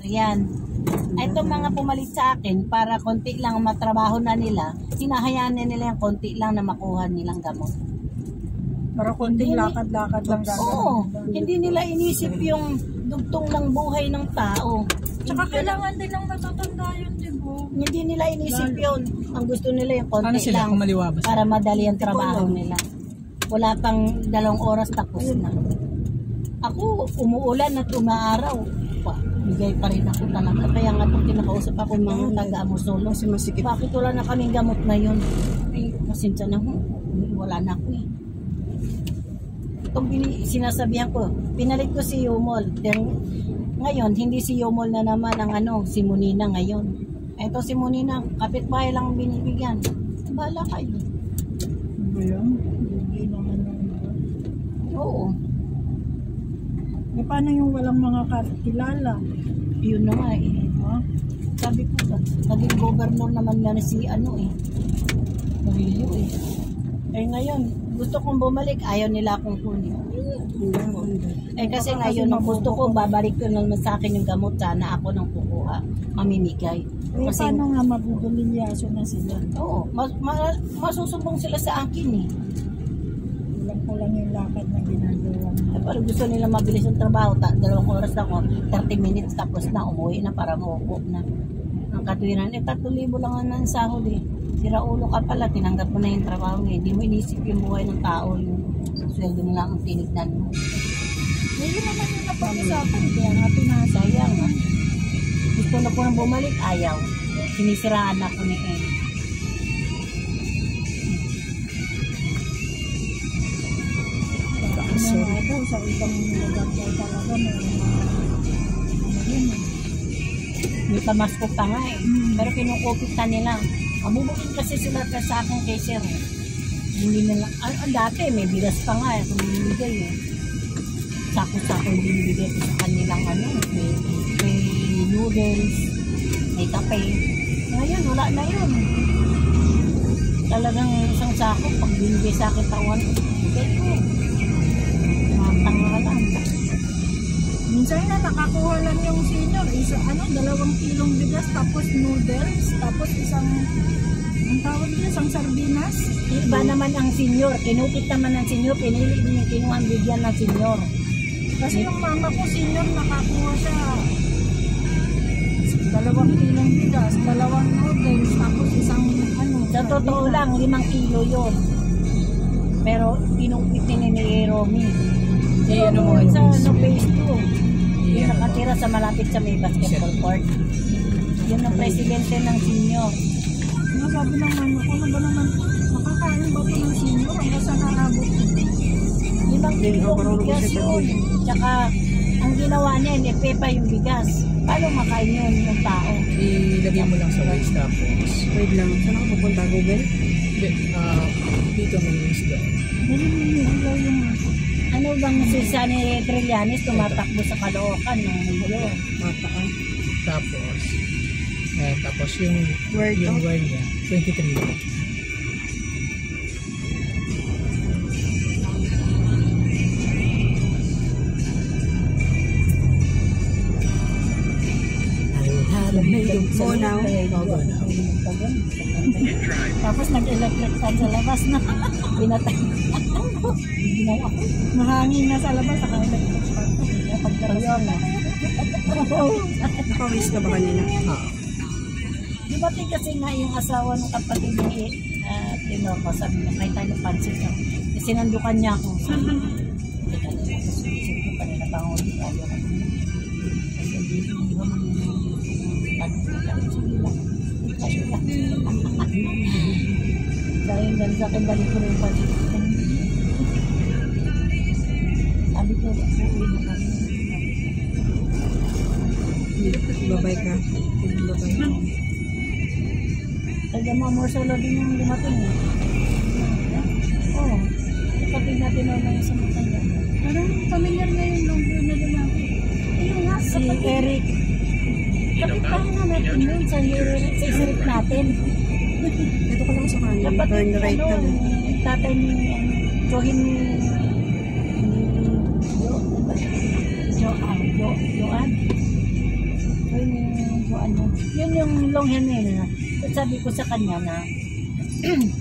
yan. Itong mga pumalit sa akin, para konti lang matrabaho na nila, hinahayaan na nila yung konti lang na makuha nilang gamot. Para konting lakad-lakad lang. Oo, hindi nila inisip yung dugtong ng buhay ng tao. Tsaka kailangan din ng matatanda yun, di ba? Hindi nila inisip yun. Ang gusto nila yung konti Ano sila, lang kumaliwabas? para madali ang trabaho nila. Wala pang 2 oras tapos na. Ako, umuulan at umaaraw. Bigay pa rin ako talaga. Kaya nga pag kinakausap ako mga taga-Amusolo, bakit wala na kaming gamot ngayon? Ay, masensya na ho. Wala na ako eh. Itong sinasabihan ko, pinalit ko si Yumol. Then, ngayon, hindi si Yumol na naman ang si Munina ngayon. Ito si Munina, kapitbahay lang binibigyan. Bahala kayo. Ba yan? Hindi naman Oo. E paano yung walang mga kilala? Yun na nga eh. Ha? Sabi ko, naging governor naman na si Murillo eh. Eh ngayon, gusto kong bumalik, ayaw nila akong kunin. Eh kasi ngayon, ang gusto ko, babalik ko naman sa akin yung gamot, sana ako nang kukuha, mamimigay. Kasi, paano nga mabubumilyaso na sila? Oo, masusubong sila sa akin eh. Kulang yung lakad na ginagawa. Pero gusto nila mabilis ang trabaho, 2 oras ako, 30 minutes tapos na, umuwi na para maupo na. Ang katwiran, 3,000 lang ang sahod eh. Sira ulo ka pala, tinanggap mo na yung trabaho eh. Hindi mo inisip yung buhay ng tao, yung sweldo mo lang ang tinignan mo. Ngayon naman yung napag-usapan, kaya nga pinasayang. Gusto na po nang bumalik, ayaw. Sinisiraan ako ni Ed. Ano nga daw, sa ibang lugar daw talaga May pamasko pa nga eh. Pero kinukupit na nila. Mabubukin kasi sila sa akin kay Sir. Hindi nila, dati may bigas pa nga eh, kung binibigay eh. Sako-sako yung binibigay ko sa kanilang may noodles, may kape. Ngayon, wala na yun. Talagang isang sako, pag binibigay sa akin taon, bigay ko. Matanga lang. Minsan na nakakuha lang yung senior, 2 kilong bigas, tapos noodles, tapos ang tawag niya, isang sardinas. Iba naman ang senior, kinukit naman ng senior, pinili din yung kinuha ang bigyan ng senior. Kasi yung mama ko, senior, nakakuha siya 2 kilong bigas, 2 noodles, tapos isang Sa totoo lang, 5 kilo yun. Pero pinukit ni Romy. Eh, ano mo? Sa phase 2. Yung nakatira sa malapit sa may basketball court. Yun ang presidente ng senior. Sabi ng mama ko, ano ba naman, makakain ba ito ng senior hanggang sa naabot? 5 kilong bigas yun. Tsaka, ang ginawa niya, hindi pa yung bigas. Paano makain yun yung tao? Ilagay mo lang sa rice tapos. Wait lang, saan ako pupunta? Google? Hindi, dito may rice doon. Ano bang si Sunny Trillanes tumatakbo sa Caloocan ng Mulo? Matakan. Tapos yung word niya, 23. Go now. Tapos nag-electric fan sa labas na. Pinatay. Ginawa ko. Mahangin na sa labas, naka-electric fan. Pagkarayon na. Nakawis ka ba kanina? Di ba kasi nga yung asawa ng kapatid ni Tinorco, sabi niya, kahit tayo pansin ka. Sinandukan niya ako. Teka nila, isip ko pa nila bang ulit tayo. Kasi hindi ko naman dahil gan sa akin, balik ko rin pa dito. Sabi ko, uwi na kami. Babay ka. Babay ka. Kaya more solo din yung dumating eh. Oo. Kapatid natin naman yung sa matanda. Parang familiar na yung number na lalaki. Ayun nga, si Eric. Kapitbahay na natin yun sa street natin. Dito ka lang sa kanan. Turn right na. Tatay ni Johin Joan. ano. Yun yung long hair na. Sabi ko sa kanya na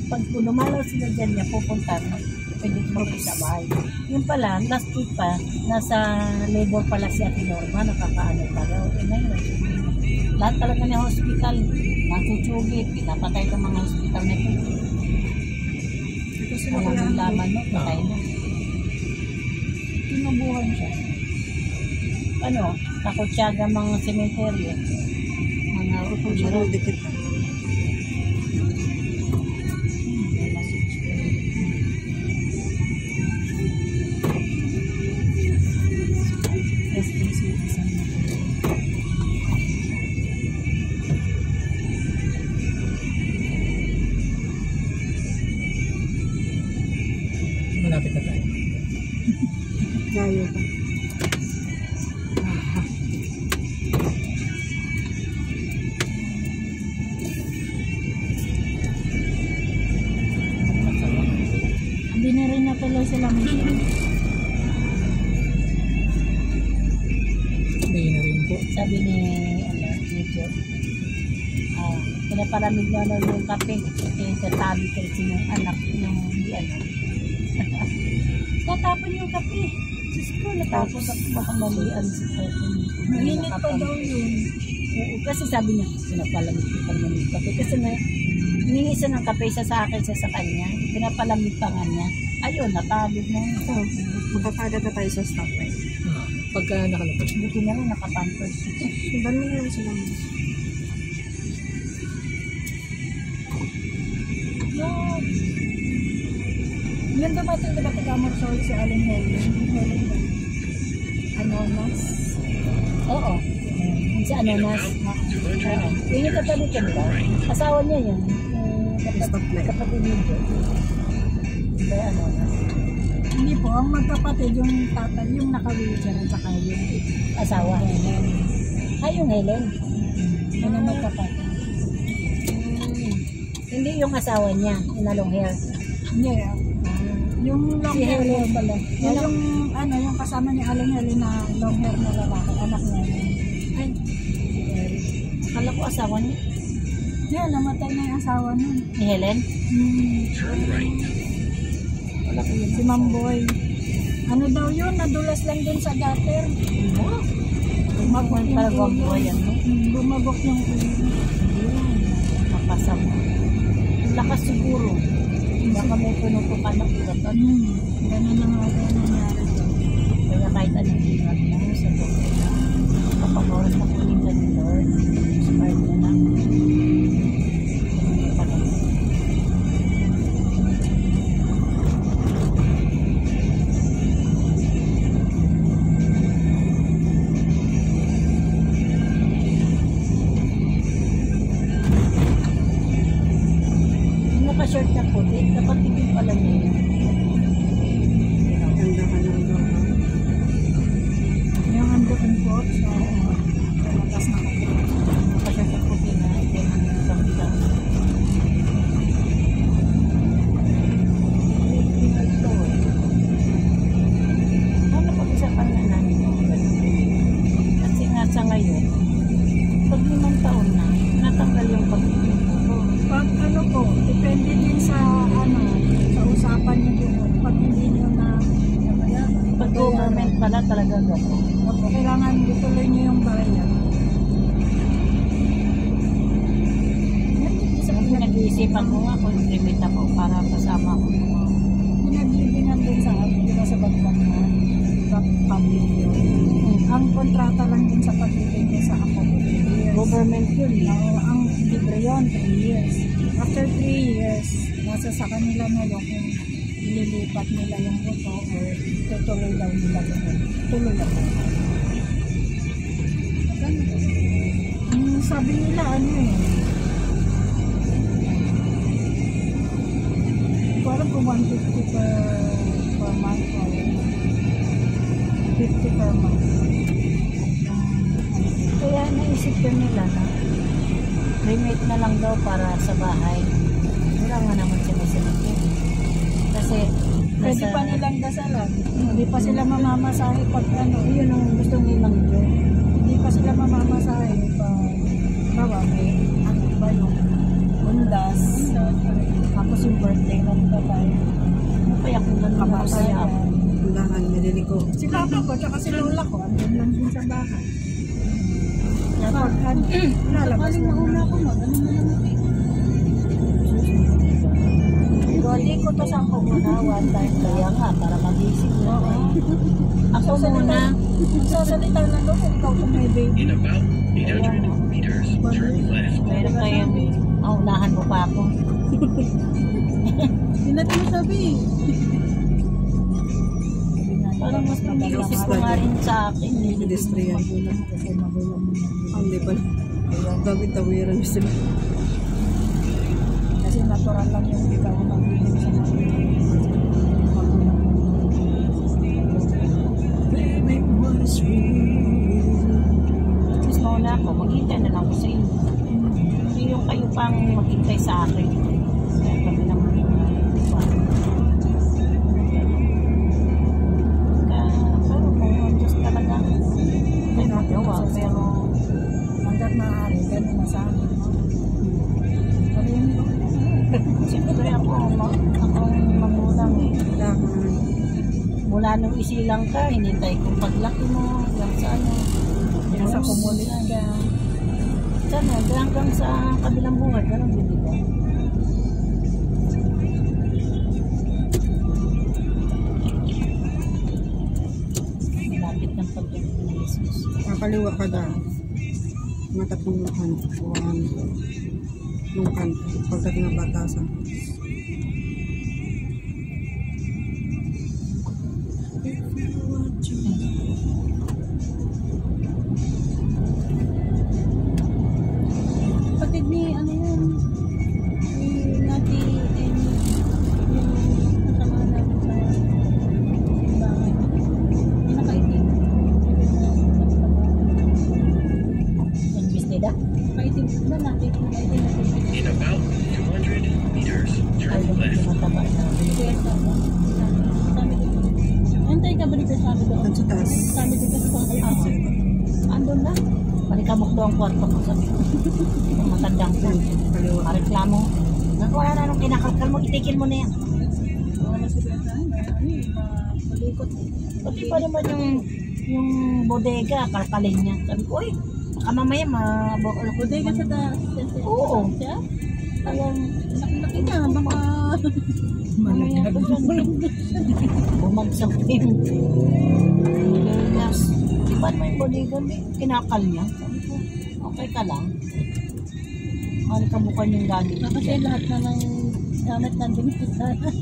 pag lumalaw sila dyan niya, pupunta na. Pwede mag-isabay. Yun pala, last week pa, nasa labor pala si Ate Norma, nakakaano pala. Okay na yun. Lahat talaga ng hospital, natutugit, pinapatay ng mga hospital na ito. Ito sila Walang pala. laman, no? Patay na. Tinubuhan siya. Ano, takotsyaga mga sementeryo. Mga Parang upuliro. dikit. Malapit na tayo. Layo pa. Hindi na rin natuloy sila mission. Hindi na rin po. Sabi ni, ano, ni Joe, pinapalamig na lang yung kape. Kasi tatabi kasi yung anak, yung, hindi ano. Tatapon yung kape. Diyos ko, natapos ako baka malian sa person. Mainit pa daw yun. Oo, kasi sabi niya, pinapalamig ko pa naman yung kape. Kasi na, hiningi siya ng kape sa akin, siya sa kanya. Pinapalamig pa nga niya. Ayun, natabig na yun. Makakada na tayo sa stoplight. Pagka nakalabas. Buti na lang nakapampers. Sundan mo na lang sila. Yung dumating diba taga Morsol si Aling Helen? Helen ba? Anonas? Oo. Si Ananas. Oo. Yung katabi ka nila. Asawa niya yun. Kapatid niya yun. Diba Ananas? Hindi po, ang magkapatid yung tatay, yung naka-wheelchair at saka yung Asawa. Helen. Ay, yung Helen. Yun ang magkapatid. Hindi yung asawa niya. Yung na long hair. Hindi, yung long Si hair Helen yun. pala. Yung ano, yung kasama ni Aling Helen na long hair na lalaki, anak niya yun. Ay. Akala ko asawa niya. Yan, namatay na yung asawa nun. Ni Helen? Wala ko yun. Si Mamboy. Ano daw yun, nadulas lang dun sa gutter. Oo. Bumagok yung Parang ulo. buhay yan, no? Bumagok yung ulo. Ayun. Napasama. Lakas siguro. Baka may pinutukan ng uratan. Ganun na nga daw nangyari dun. Kaya kahit anong ingat mo sa doktor na kapag oras na kunin ka ni Lord, smart na lang. Yung naka-short na puti, dapat tigil pala niya yun. Ganda ka lang daw. Yung andoon po sa lakas na kayo. Naka-short na puti na ito yung kabila. Ano pag-isapan na namin yung ganun? Kasi nga sa ngayon, pag 5 taon na, natanggal yung pag-ibig ko. Pag ano po, depende din sa ano, sa usapan niyo doon. Pag hindi niyo na Pag government pala talaga gano'n. kailangan ituloy niyo yung bayan. Nag-iisipan ko nga kung limit ako para kasama ko. Pinaglibingan din sa diba sa bagbang na public yun. Ang kontrata lang din sa paglibing sa ako 3 years. Government yun eh. Ang libre yun, 3 years. After 3 years, nasa sa kanila na yung kung ililipat nila yung boto or tutuloy daw nila doon. Tuloy daw. Sabi nila ano eh. Parang kung 150 per month or 50 per month. Kaya naisip ko nila na remake na lang daw para sa bahay. Wala nga naman sila sinipin. Kasi Pwede pa nilang dasalan. Hindi pa sila mamamasahe pag ano. yun ang gusto ni Mang Jo. Hindi pa sila mamamasahe pag pamangkin ko, tsaka si lola ko, andun lang din sa bahay. Kapag lalabas na una ako mo, ganun na naman eh. Hindi ko to sa pugunawan dahil kaya nga, para magising na. Ako muna. Sasalita na doon kung ikaw kung may baby. In about 800 meters, turn left. Meron kayang, unahan mo pa ako. Hindi natin masabi. Parang mas pag-iisip ko nga rin sa akin. Pedestrian. Kasi magulang mo na. Hindi pala. Tawid-tawiran sila. Kasi natural lang yung ikaw magulang sa magulang. Mas mauna ako, maghintay na lang ako sa inyo. Hindi yung kayo pang maghintay sa akin. Kaya kami naman pero kung just talaga may magawa, pero Hanggat maaari, ganun na sa akin. siyempre ako magulang eh. Mula nung isilang ka, hinintay ko paglaki mo, hanggang sa ano, Nasa kumulit ka. sana, hanggang sa kabilang buhay, ganun din diba? Malapit ng pagdating ng Jesus. Kakaliwa ka daw. Matatlong lukan. Buwan. Lukan. Pagdating ng batasan. Kapatid ni, ano yun, ni Nati and yung kasama namin sa bahay. Yung nakaitim. Yung bisnida, Nakaitim na natin. Nakaitim na natin. In about 200 meters, ay turn yung left. mataba na. Kaya sabi ko, antay ka ba dito sabi doon? Sa taas. Sabi dito sa pangkalaman. Andun na. Balikamok doon ang kwarto ko sabi ko. Yung matandang po. Kaliwa. Mareklamo. Wala na nung kinakalkal mo, itikil mo na yan. Wala si Beta, malikot. Pati pa naman yung bodega, kalkalin niya. Sabi ko, uy, baka mamaya Bodega sa taas. Oo. Siya? Alam, Laki na, baka... mamaya ko dyan. Bumagsak din. Bodegas. Di ba naman yung bodega, may kinakal niya? Sabi ko, okay ka lang. Malikabukan yung gamit. Kasi lahat na ng gamit nandun sa taas.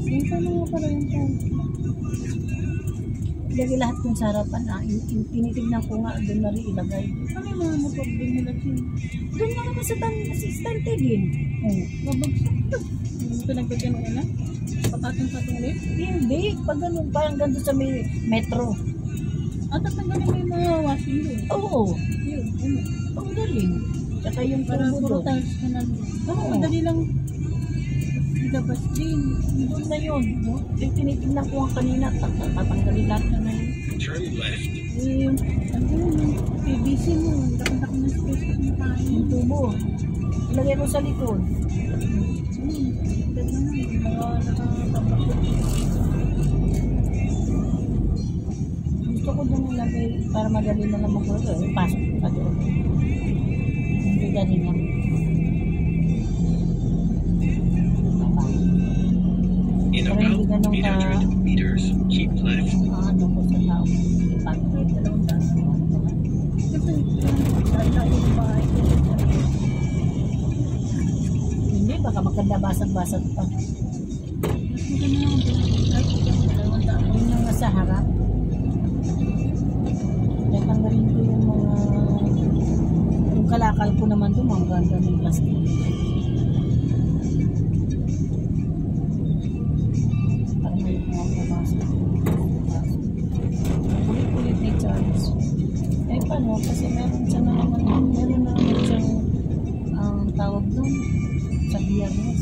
Yung paano nga pala yung taas? Ilagay lahat yung sarapan. Tinitignan ko nga, doon na rin ilagay. Ano yung mga motor din nila siya? Doon na naman sa assistante din. Oo. Babagsak. Yung pinagbagyan mo na? Patatong-patong ulit? Hindi, pag ganun, parang ganun sa may metro. At ang galing mo yung mga washing doon. Oo, Yun, ano. ang galing. Tsaka yung Para turbo puro doon. tiles na nandun. Oo. Madali lang ilabas din. Doon na yun. No? Tinitignan ko ang kanina, tatanggalin lahat na na yun. Turn left. Yung, ano yun, yung PVC mo, laki-laki ng space na kumakain. Yung tubo, ilagay mo sa likod. Ganda na, mga nakakapakot. Gusto ko doon ilagay para madali na lang mag-order. Pasok pa doon. Hindi ganun lang. In Pero hindi about ganun 800 meters, keep left. ano ko sa tao. Ipag-rate, dalawang taas. Kasi, lala yung bahay ko. Hindi, baka maganda basag-basag pa. Mas maganda yung kahit yung dalawang daan. Yun yung nasa harap. Kaya tanggalin ko yung mga... Yung kalakal ko naman doon, mga ganda ng plastic. Parang may mga pumasok. Kulit-kulit ni Charles. Eh paano? Kasi meron siya na naman siyang tawag doon sa biyernes.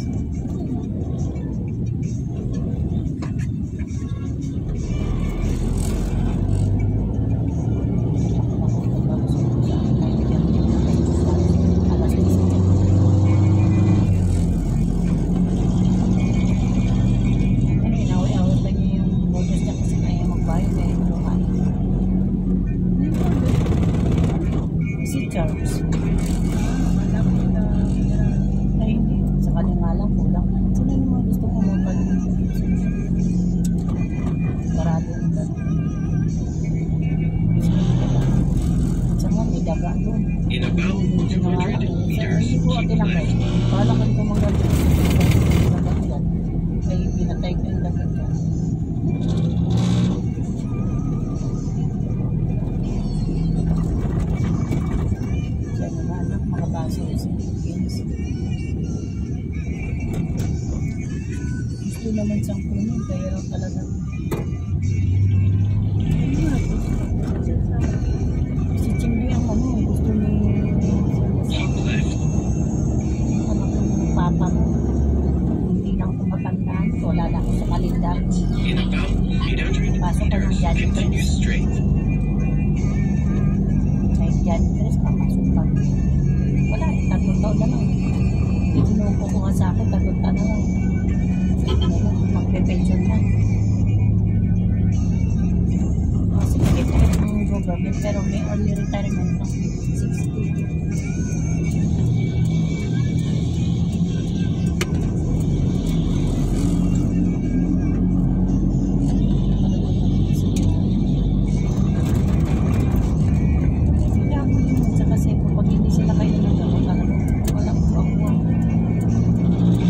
about 200 meters, Hindi ko keep tinangay. left. Bahala ka nito mga dagat. Ay, pinatay ko yung dagat yan. Siya naman, anak, makabasa yung sa Philippines. Gusto naman siyang kunin, kaya raw talaga. Si Chimli ang ano, gusto ni Keep left. ano kung papa mo. Hindi lang ako matandaan. Wala na ako sa kalendar. In about 800 Pasok ka ng meters, January. continue straight. Kahit January, papasok ka. Wala, 3 taon na lang. Sinuko ko nga sa akin, 3 taon na lang. Magpe-pension na. Kasi kahit ang government, pero may early retirement na 60. Kasi kapag hindi sila kayo nagagawa, talaga walang pagkuha.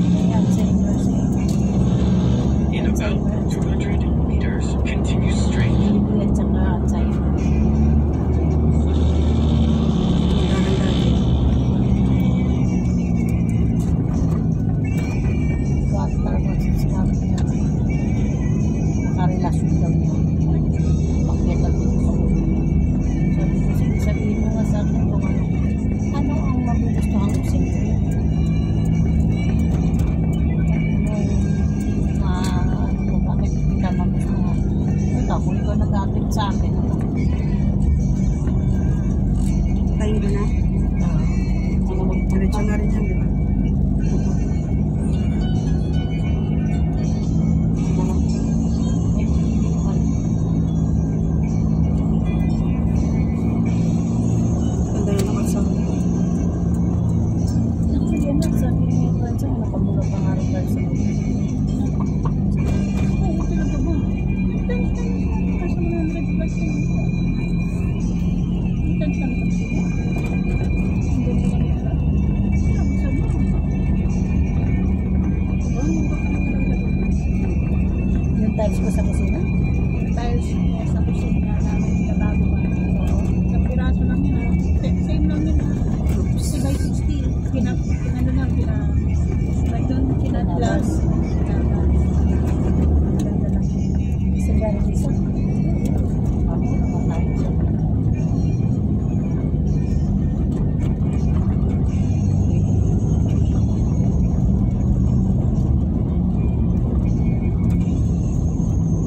Kaya sa university, In about 200 meters, continue straight. libre at saka sa'yo. Bakit talaga sinabi niya, nakarelasyon daw niya. Bakit ako sa ulo. Sabi ko, sige, sabihin mo nga sa akin kung ano ang magugustuhan ko sa iyo. Ano, bakit hindi ka magustuhan? Ito, kung ikaw nag-atip sa akin, Tayo na na. Diretso nga rin yan, di ba? Ganda na naman sa Naku, yan lang, sabi niya, Franza, nakamura pa nga rin tayo sa mga. Yung tiles ko sa kusina? Tiles sa kusina namin bago ba. Isang piraso lang yun. Same lang yun. 60 by 60. Pinano na, like doon, kinatlas. Ganda lang. Isa gano'n isa. Ako naman tayo sa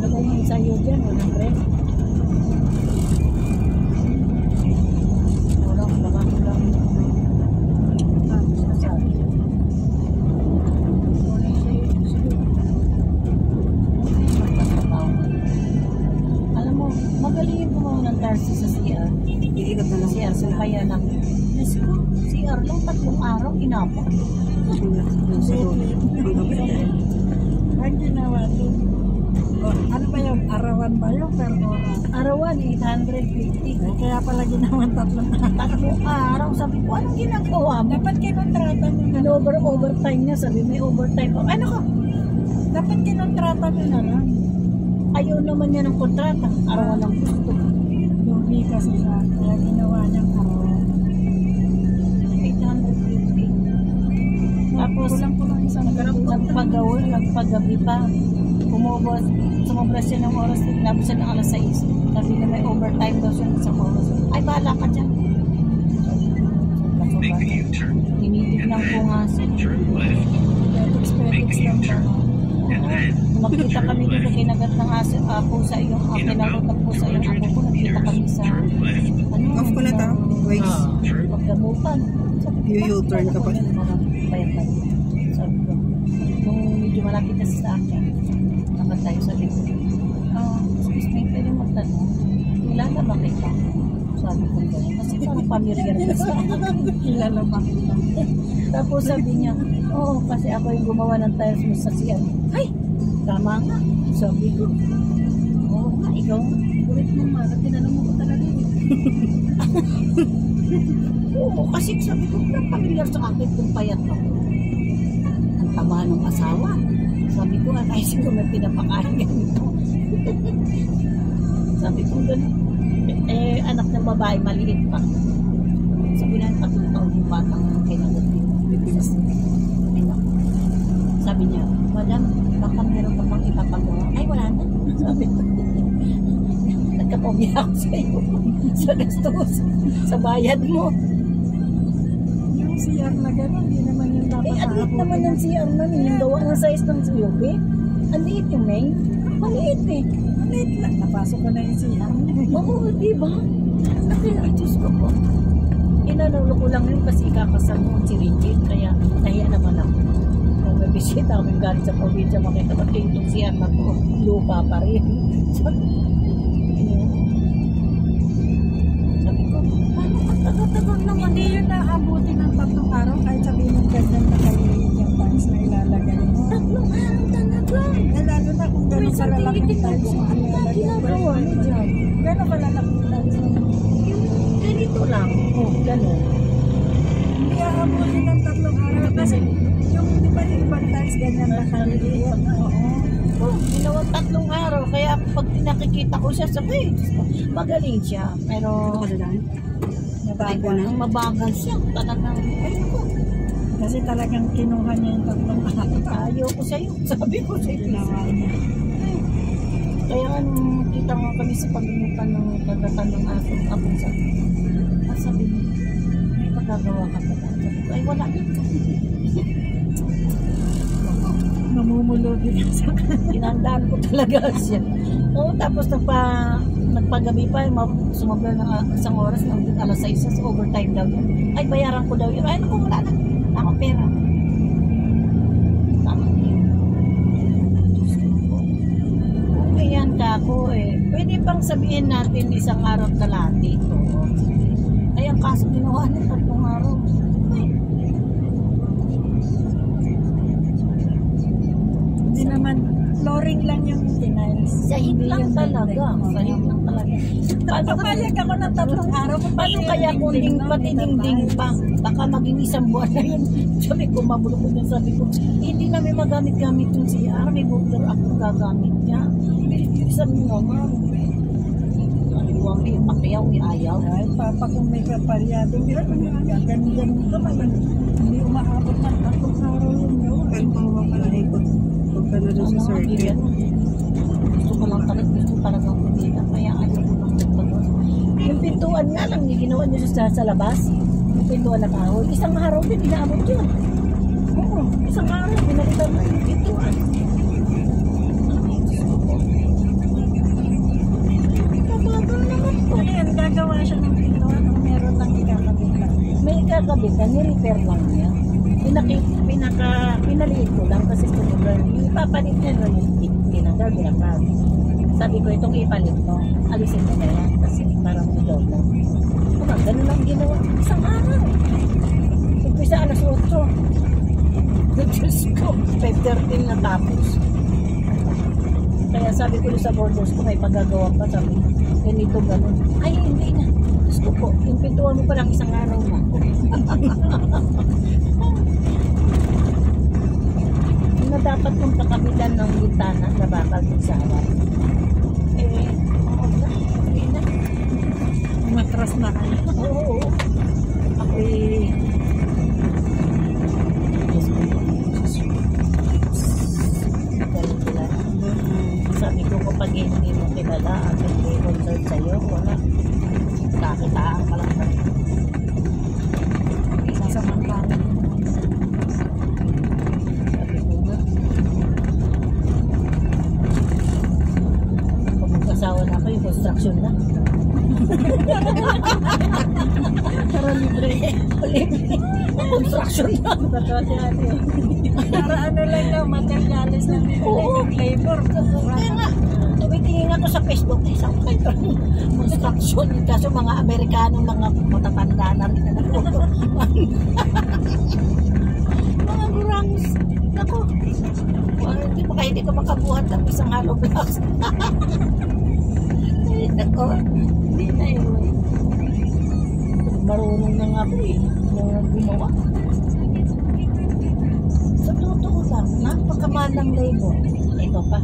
lagay mo sa'yo dyan, walang rest. Walang lang. Sabi. Alam mo, magaling yung gumawa ng tarsi sa CR. iikot na lang CR, sa kaya lang. Diyos ko, CR lang 3 araw, inapot. sa loob. Ang gabi. Ang ginawa doon. Ano ba yun? Arawan ba yun? Per oras. Arawan, 850. Kaya pala ginawa 3 araw, sabi ko, anong ginagawa mo? Dapat kinontrata mo na. Overtime niya, sabi may overtime pa. Ano ka? Dapat kinontrata mo na lang. Ayaw naman niya ng kontrata. Arawan lang gusto. Lugi kasi siya. Kaya ginawa niyang arawan. 850. Tapos, Kulang-kulang isang nagpagabi pa. Sumobra siya ng oras, tinapos siya ng alas 6. Sabi niya may overtime daw siya ng isang oras. Ay, bahala ka dyan. Make a U-turn. Tinitignan ko nga siya. Turn left. Petix lang ba? And then, Magkita kami dito, kinagat ng pusa yung in kinagat ng about pusa yung 200 apo ko. Nakita meters, kami sa turn left. ano, Off ko na ta. Wait. Turn pagdamutan. U-turn ka pa. Bayad tayo. Sabi ko, nung medyo malapit na sa akin, naman tayo sabi ko, excuse me, pwede magtanong, kilala ba kita? Sabi ko gano'n, kasi parang familiar na sa akin. Kilala ba kita? Tapos sabi niya, oo, kasi ako yung gumawa ng tiles mo sa CR. Ay, tama nga. Sabi ko, oo nga, ikaw nga. Kulit mo ma. Tinanong mo ko talaga yun. Oo, kasi sabi ko, na pamilyar sa akin kung payat ako. Ang taba ng asawa. Sabi ko, ay siguro may pinapakain ganito. Sabi ko, gano'n. Anak ng babae, maliit pa. Sabi na, 3 taon yung batang kinagat dito. Sabi niya, Madam, baka meron ka pang ipapagawa. Ay, wala na. Sabi ko, nagkapagya ako sa iyo. Sa gastos, sa bayad mo. Yung CR na gano'n, hindi naman yung dapat Ang liit naman yung CR namin. Yung gawa ng size ng COP. Ang liit yung May. Maliit eh. Maliit lang. Napasok ko na yung CR. Oo, diba? Diyos ko po. Inanulo ko lang yun kasi kakasama si Richard. Kaya nahiya naman ako. Kung may bisita akong galing sa probinsya, makita ko yung CR na to. Lupa pa rin. Sabi ko, paano tagal naman? Hindi yun naabuti ng 3 araw kahit sabihin ng ganyan na kaliliit yung tiles na ilalagay mo. 3 araw talaga. Lalo na kung gano'n kalalaking tiles yung ilalagay mo. Ginagawa mo dyan. Gano'n kalalaking tiles yung Ganito lang. Oh, gano'n. hindi aabutin ng 3 araw kasi yung di ba yung ibang tiles ganyan na kaliliit. Oo. Oh, ginawang 3 araw. Kaya pag nakikita ko siya, sabi, magaling siya. Pero, Nabagal. mabagal siya. Talagang, ay ko. Kasi talagang kinuha niya yung 3 araw. Ayaw ko sa'yo. Sabi ko sa'yo. Ginawa niya. Kaya kita nga kami sa paglutan ng kagatan ng aso. Abong sabi. Sabi niya, may pagkagawa ka pa. Sabi ko, ay wala na. Namumulo din sa Tinandaan ko talaga siya. Oo, tapos nagpagabi pa, sumabla ng 1 oras, ng 6:00, sa overtime daw yun. Ay, bayaran ko daw yun. Ay, naku, wala na. Ako pera. Tama yun. Okay yan ka ako eh. Pwede bang sabihin natin 1 araw kalahati ito? Ay, ang kaso ginawa niya 3 araw. Ay, hindi naman flooring lang yung tiles. sahig lang talaga. Sahig lang talaga. Papayag ako ng 3 araw. Paano kaya kung pati dingding pa? Baka maging 1 buwan na yun. Sabi ko, mabulo ko dyan. Sabi ko, hindi namin magamit-gamit yung CR. May butter ako gagamit niya. Sabi mo, ma'am. Huwag may pakiyaw, may ayaw. Ay, papa kung may kapalyado, ganyan dito naman. Hindi umaabot ng 3 araw yun. Pero pawa ka na ikot. Huwag ka na doon sa circuit. Gusto ko lang talagang kumita. Kaya ayaw ko lang nagpagod. Yung pintuan nga lang, ginawa niyo sa labas. Yung pintuan na kahoy. 1 araw din, inaabot yun. Oo, 1 araw, pinalitan na yung pintuan. Kabagal naman to. Ano yan, gagawa siya ng pintuan o meron lang ikakabit lang? May kakabitan, ni-repair lang niya. Pinaliit ko lang kasi sumugal. Yung ipapalit niya doon, yung tinanggal, binapag. Sabi ko, itong ipalit mo, alisin mo na yan kasi parang bidaw lang. Kumang, ganun lang ginawa. 1 araw. Umpisa 8:00. Diyos ko, 5:13 na tapos. Kaya sabi ko sa borders ko, may pagagawa pa. Sabi ko, ganito, ganun. Ay, hindi na. Gusto ko, yung pintuan mo pa lang 1 araw na. Na dapat kong kakabitan ng bintana na bakal din sa harap. Okay na. Matras na kayo. Oo. Ako'y sabi ko kapag hindi mo kilala at hindi concerned sa'yo, wala. Kakitaan ka lang. Samantala. Sabi ko nga. Kung mag-asawa na ako, yung construction na. Para libre. Libre. Construction na. Para ano lang lang, materialis lang. Oo. Labor. Kaya nga, tumitingin ako sa Facebook, isang kayo construction. Kaso mga Amerikano, mga matatanda na rin na nagputo. Mga gurangos. Ako, hindi pa kayo hindi ka makabuhat ng 1 hollow blocks. Ay, ako, hindi na yun. marunong na nga ako eh, nung gumawa. Sa totoo lang, napakamahal ng labor. Ito pa.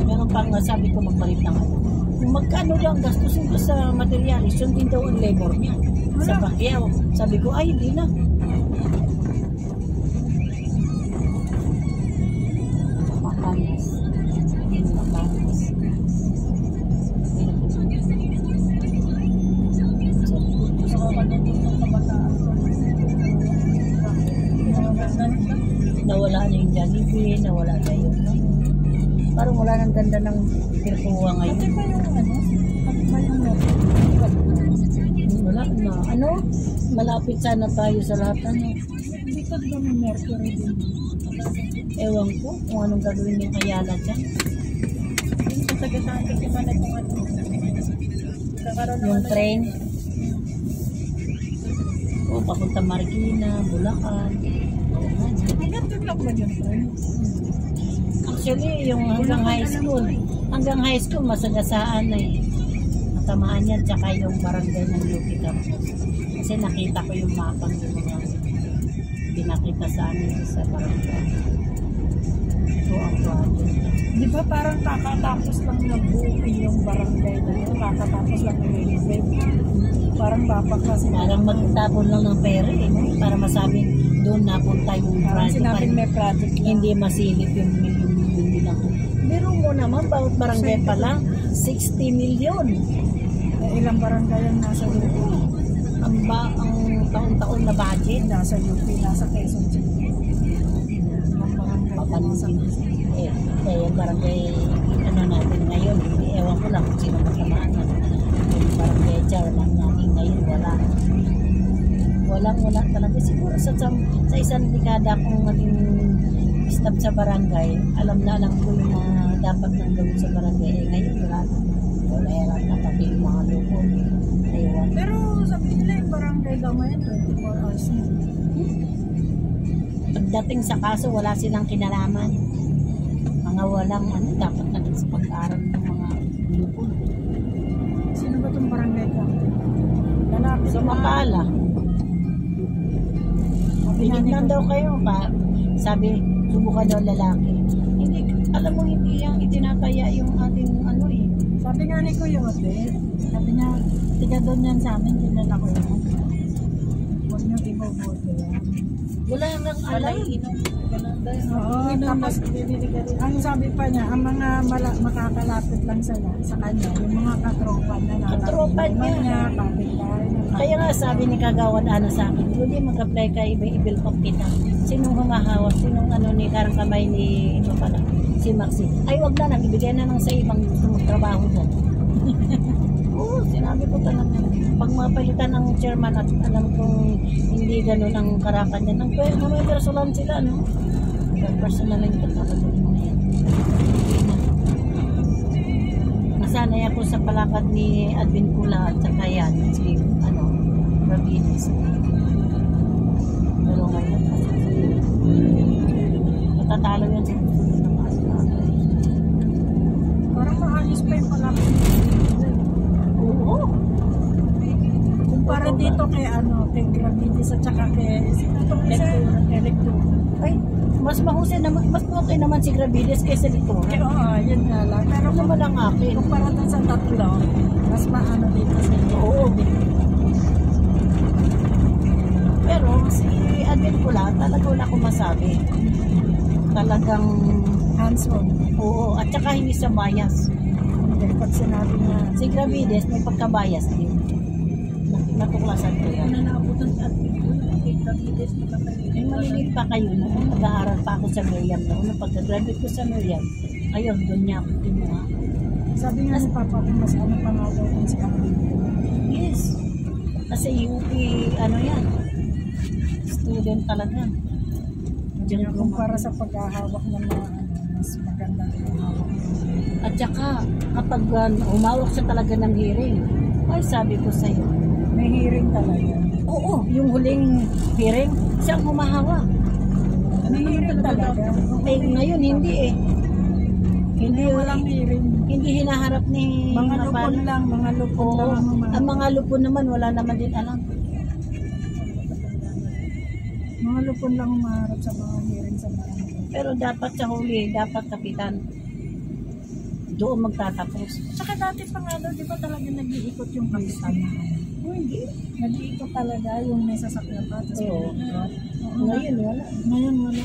Meron pang sabi ko magpalit ng ano. Kung magkano lang gastusin ko sa materialis, yun din daw ang labor niya. Sa Pacquiao. Sabi ko, ay, hindi na. Makanas. Hindi na makanas. Gusto ko pag nagtutong kabataan ko. Nawala na yung Jollibee, nawala na yung parang wala nang ganda ng Pirkuwa ngayon. Pati ba yung ano? Pati ba yung meron? Wala na. Ano? Malapit sana tayo sa lahat. Ano? Hindi ka ba may Mercury din? Ewan ko kung anong gagawin yung Ayala dyan. Yung kasagasaan kasi pala yung ano. Kakaroon Yung naman train. O, papunta Marikina, Bulacan. hanggang doon lang ba yung train? Actually, yung hanggang high school. Hanggang high school, masagasaan na eh. Matamaan yan, tsaka yung barangay ng UP Campus. Kasi nakita ko yung mapang yung mga pinakita sa amin sa barangay. Ito ang project. Di ba parang kakatapos lang nabukin yung barangay na yun? Kakatapos lang ng railway. Parang bapak kasi. Parang magtapon lang ng pera eh. No? Para masabing doon napunta yung Parang project. sinabing may project lang. Hindi masilip yung milyon-milyon lang. Pero mo naman, bawat barangay pa lang, 60 milyon. Ilang barangay ang nasa UP? Ang taon-taon na budget. Nasa UP, nasa Quezon City. Ilang barangay na nasa Papansin. Yung barangay, ano natin ngayon, ewan ko lang kung sino matamaan na. Yung barangay chairman natin ngayon, wala talaga. Siguro sa isang dekada kung maging staff sa barangay, alam ko yung mga dapat nang gawin sa barangay. Ngayon, wala yan pati yung mga lupo. Ewan. Pero sabi nila yung barangay daw ngayon, 24 hours na. Pagdating sa kaso, wala silang kinalaman. Mga walang dapat na sa pag-aaral ng mga lupo. Sino ba itong barangay ka? Lalapit Sa Mapala. Pinignan daw kayo pa. Sabi, subukan daw lalaki. Hindi, alam mo, hindi yung itinataya yung ating ano eh. Sabi nga ni Kuya Ote, sabi niya, tiga doon yan sa amin, dinala ko yan. Huwag niyo ibobote yan. Wala nang alay. Oo, tapos ang sabi pa niya, ang mga makakalapit lang sa kanya, yung mga katropa na Katropa niya. kapitbahay niya. Kaya nga sabi ni Kagawad ano sa akin, hindi mag-apply ka, ibil pag kita. Sinong humahawak, sinong ano ni karang kamay ni ito pala, si Maxi. Ay wag na, ibigay na lang sa ibang trabaho dyan. Oo, sinabi ko talaga. Pag mapalitan ng chairman at alam kong hindi ganun ang karakan niya, nang may personalan sila, no? Personal lang ito talaga yung yan. Nasanay ako sa palakad ni Advin Kula at saka yan, si Rabinis. Pero ngayon, matatalo yan sa gusto ng maasakay. Parang maayos pa yung palapit. Oo. Kumpara dito kay kay Gravides at saka kay Electro. Ay, mas mahusay naman, mas okay naman si Gravides kaysa dito. Oo, yun nga lang. Pero Ano naman ang akin? kumpara dun sa tatlo, mas maano dito sa Oo. Pero si Advin Kula, talaga wala akong masabi. Talagang, hands-on. oo, at saka hindi sa bias. Pag sinabi niya, Si Gravides may pagkabias din. Natuklasan ko yan. naabutan sa atin kay Gravides na kapatid. May malilit pa kayo noon. Nag-aaral pa ako sa Miriam noon. Nung pagka-graduate ko sa Miriam, ayun, doon niya ako kinuha. Sabi nga ni Papa kung mas ano pa nga daw kung si Kami. Yes. Kasi UP, ano yan, student talaga. Diyan kumpara sa paghahawak ng mga mas maganda yung hawak. At saka, kapag umawak siya talaga ng hearing, ay sabi ko sa'yo, May hearing talaga. oo, yung huling hearing, siya ang humahawak. May hearing talaga. Eh, ngayon, hindi eh. Hindi, Walang hearing. hindi hinaharap ni Mga Mapala. lupon lang Oo, ang mga ang mga lupon naman, wala naman din alam. Mga lupon lang umaharap sa mga hearing sa barangay. Pero dapat sa huli, dapat kapitan, doon magtatapos. Tsaka dati pa nga daw, di ba talaga nag-iikot yung kapitan? Hindi. Nag-iikot talaga yung may sasakyan pa. Tapos Oo. Oo. Ngayon, wala. Ngayon wala.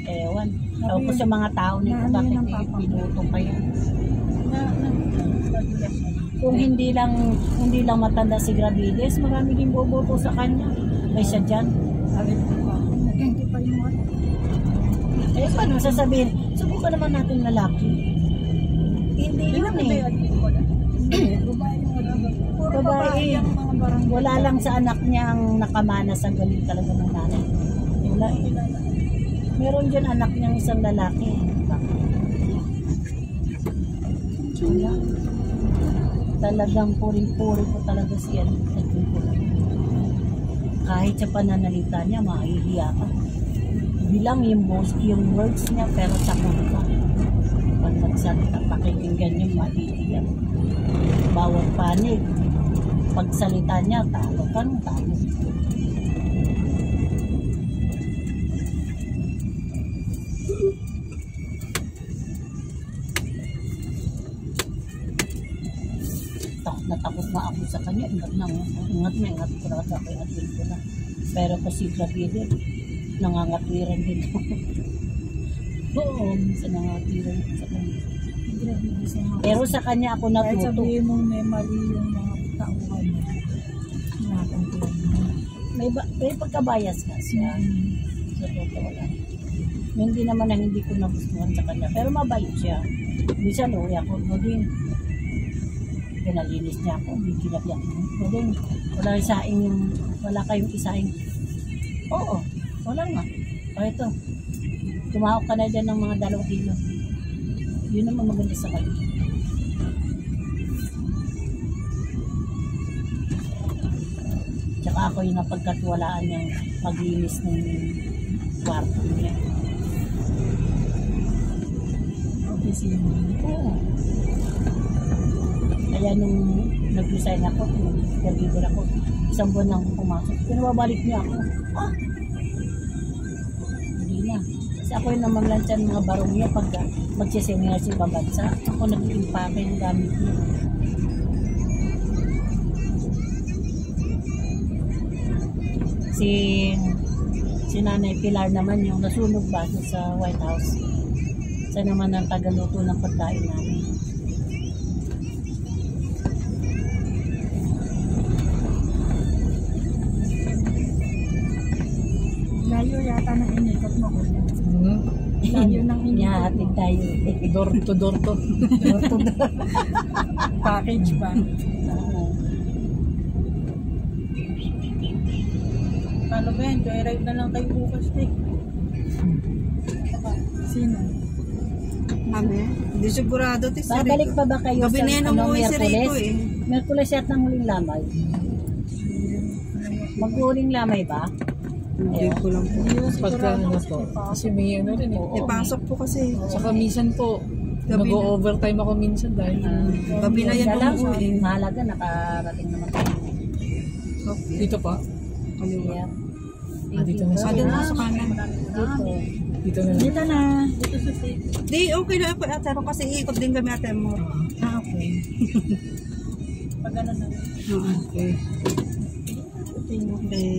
Ewan. Tapos sa mga tao nito, Na- bakit ano yun ang pinuto pa yan? Na Kung hindi lang matanda si Gravides, marami din boboto sa kanya. Kaysa dyan. hindi pa yung ano. Eh, paano sasabihin? Subukan naman natin lalaki. Hindi Hindi yun naman eh. tayo admin ko na. Babae yung ano. Puro Babae. babae yung mga barangay. Wala lang sa anak niya ang nakamanas ang galing talaga ng nanay. Wala eh. Meron dyan anak niyang isang lalaki. Wala. Talagang puring-puri ko talaga siya. Kahit sa pananalita niya, mahihiya ka. Bilang yung words niya, pero sa ka. Pag nagsalita, pakikinggan niya, mahihiya. Bawat panig. Pagsalita niya, talo ka nung talo. Natakot na ako sa kanya. Ingat ko na kaya admin ko na. Pero kasi Gravides, nangangatwiran din ako. Oo, minsan nangangatwiran sa kanya. Pero sa kanya ako Kahit natuto. sabihin mong may mali yung mga tauhan niya. Natantuan mo. May pagkabayas nga siya. Sa totoo lang. Hindi naman na hindi ko nagustuhan sa kanya. Pero mabait siya. Minsan, ako mo din. Pinalinis niya ako, hindi kinabyak mo din. Wala kayong isaing. Oo, wala nga. O ito, tumawag ka na dyan ng mga 2 kilo. Yun naman maganda sa kanya. Tsaka ako yung napagkatiwalaan niyang paglinis ng kwarto niya. Opisina. Oo. Kaya nung nag-resign ako, nag-deliver ako, 1 buwan lang pumasok. Pinababalik niya ako. Hindi na. Kasi ako yung namamlansyan mga barong niya pag magsiseminar sa ibang bansa. Ako nag-impake ng gamit niya. Si Nanay Pilar naman yung nasunog ba sa White House. Siya naman ang tagaluto ng pagkain namin. Layo yata ng inikot mo ko. Layo ng inikot Ihahatid mo. tayo. Door to door to. Package ba? Paano ba yan? Joyride na lang kayo bukas eh. Sino? Kami? Hindi sigurado. Babalik pa ba kayo Gabi na yan sa umuwi si Rico eh. Merkules yata ng huling lamay. Mag-huling lamay ba? Hindi ko lang po. Pagka ano po. Kasi may ano rin eh. Ipasok po kasi. Saka minsan po, Gabi nag-overtime ako minsan dahil Gabi na yan lang, umuwi. mahalaga, nakarating naman tayo. Okay. dito pa. Yeah. Dito na Ah, doon na sa kanan. Dito na lang. Dito na. Dito sa safe. Di, okay na po atero kasi ikot din kami ate mo. Ah, okay. Pag ano na. Okay. Okay.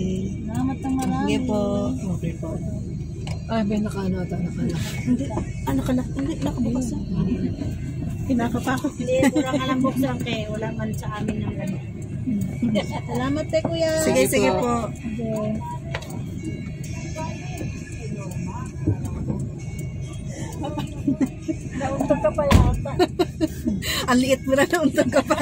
Salamat ng marami. Sige po. Okay po. Ah, may nakaano ata, nakala. Hindi, hindi, nakabukas na. Kinakapakot. Hindi, kurang alam buksan kay wala man sa amin ng gano'n. Salamat kay kuya. Sige po. Okay. Nauntog ka pa yata. Ang liit mo na nauntog ka pa.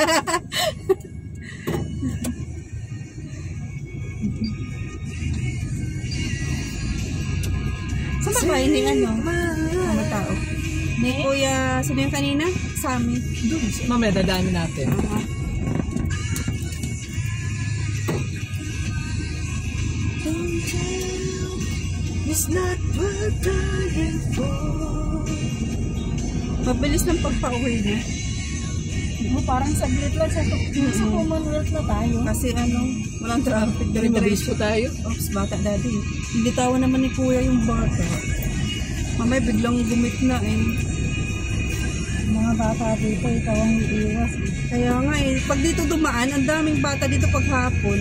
Saan ba bahay ni ano? Mga tao. Ni Kuya, sino yung kanina? Sa amin. Doon. Mamaya dadaanin natin. It's not worth dying for. Mabilis ng pagpa-uwi niya. Parang saglit lang sa Commonwealth na tayo. Kasi walang traffic. Pero mabilis Dire-diretso. po tayo. Oops, bata daddy. Hindi tawa naman ni kuya yung bata. Mamay biglang gumit na eh. Mga bata dito, ikaw ang iiwas. Kaya nga eh, pag dito dumaan, ang daming bata dito pag hapon.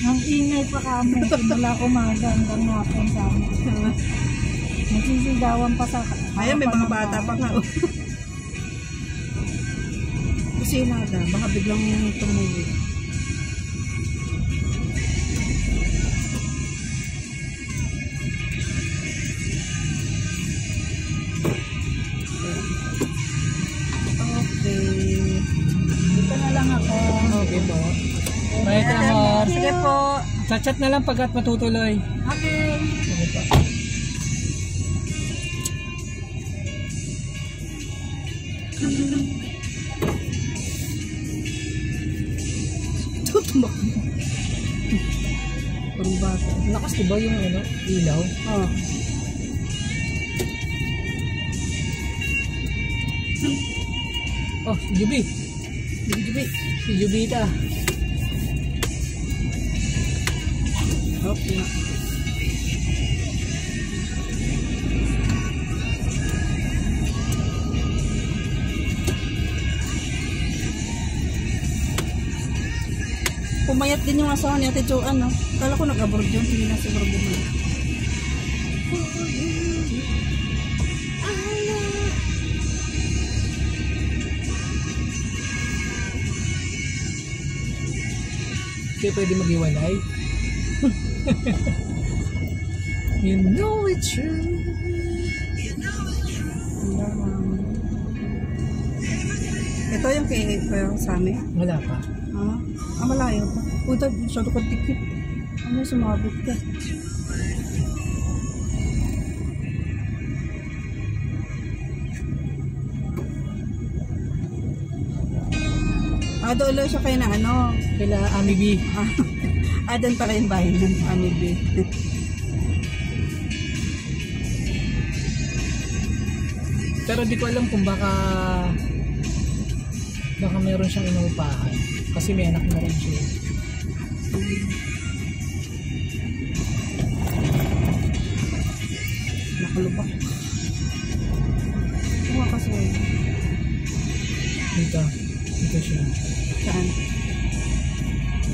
Ang ingay pa kamo, mula umaga hanggang hapon sa amin. Nagsisigawan pa sa Ayan, may mga bata pa nga. Kusinada, baka biglang tumuwi. Okay. Dito na lang ako. Okay po. Bye, Amor. Sige po. Chat-chat na lang pagkat matutuloy. Okay. Okay po. Tutumakbo. Parang bata. Lakas diba yung ilaw? Oh. Oh, si Juby. Jubi. Si Jubita. Okay. Pumayat din yung asawa ni Ate Joanne, no? Kala ko nag-abroad yun, hindi na siguro bumalik. Kaya pwede mag-iwalay. You know it's true. Ito yung kay sa amin. Wala pa. Malayo pa. Puta, masyado kong tikip. Sumabit ka. Doon lang siya kayo na Kila Ami B. doon pala yung bahay ng Ami B. Pero di ko alam kung baka meron siyang inuupahan. Kasi may anak na rin siya. Nakalubak. Ano kasi? Dito siya. Saan?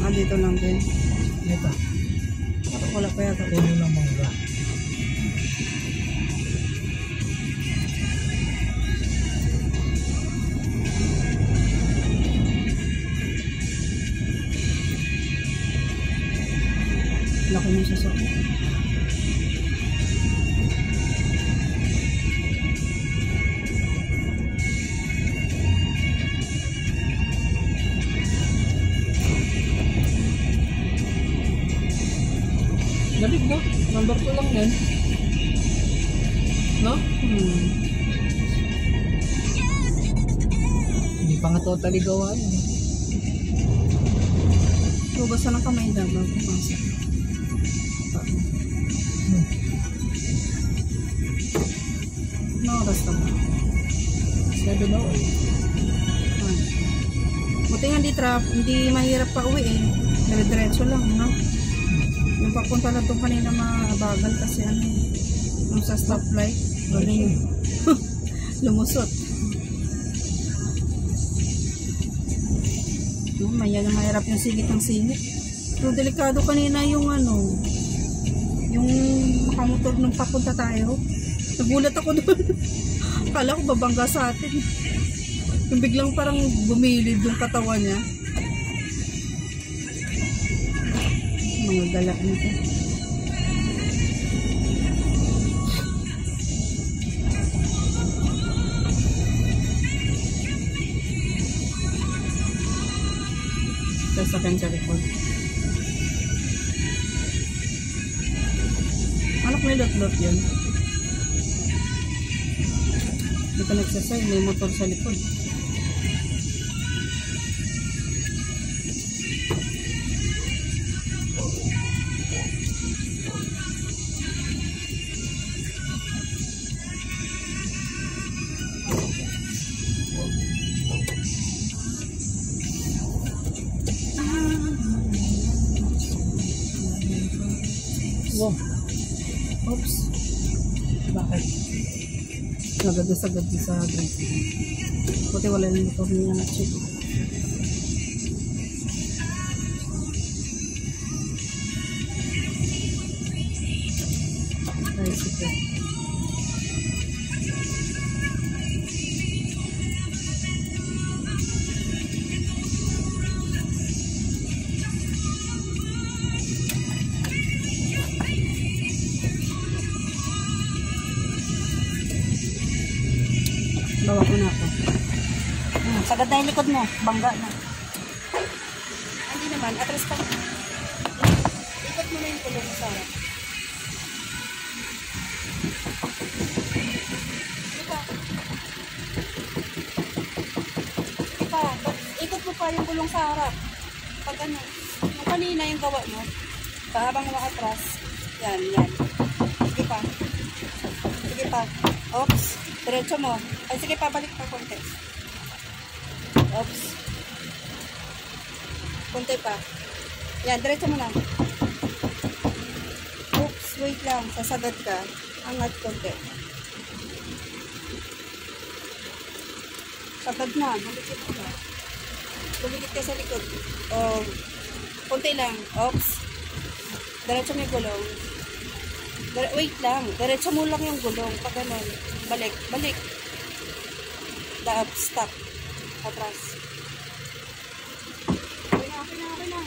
Dito lang din. Ito. Wala pa yata. Puno ng mangga. Laki ng sasakyan. Labig, no? Number 2 lang din. No? Hindi pa nga totally gawa yun. Basta ng kamay daw pumasok. No, basta ba? 7:08. Buti nga hindi mahirap pa uwi eh. Dire-diretso lang, no? Yung papunta na doon kanina mabagal kasi yung sa stoplight, galing lumusot. No, mahirap yung singit ng singit. Pero delikado kanina yung yung makamotor nung papunta tayo. Nagulat ako doon. Akala ko babangga sa atin. Yung biglang parang bumilid yung katawan niya. Mga gala nito. Sasakan sa likod. Anak may lot-lot yun. Hindi ka nagsasay, may motor sa likod. Wow. Oops. Bakit? Sagad na sa drink. Buti wala yung motor niya na check. Ay, super. Bawa ko na ako. Sagad na yung likod mo. Bangga na. Hindi naman, atras pa. Ikot mo na yung kulong sa harap. Ikot mo pa yung kulong sa harap. Pag ano, yung kanina yung gawa mo, habang makatras, yan. Sige pa. Sige pa. Oops. Diretso mo. Ay, sige pa, balik pa konti. Oops. Konti pa. Yan, diretso mo na. Oops, wait lang. Sasagad ka. Angat konti. Sagad na. Bulikit ka. Bulikit ka sa likod. Oh, konti lang. Oops. Diretso mo yung gulong. Wait lang. Diretso mo lang yung gulong. Pag ganun. Balik. Stop. Atras. Okay na.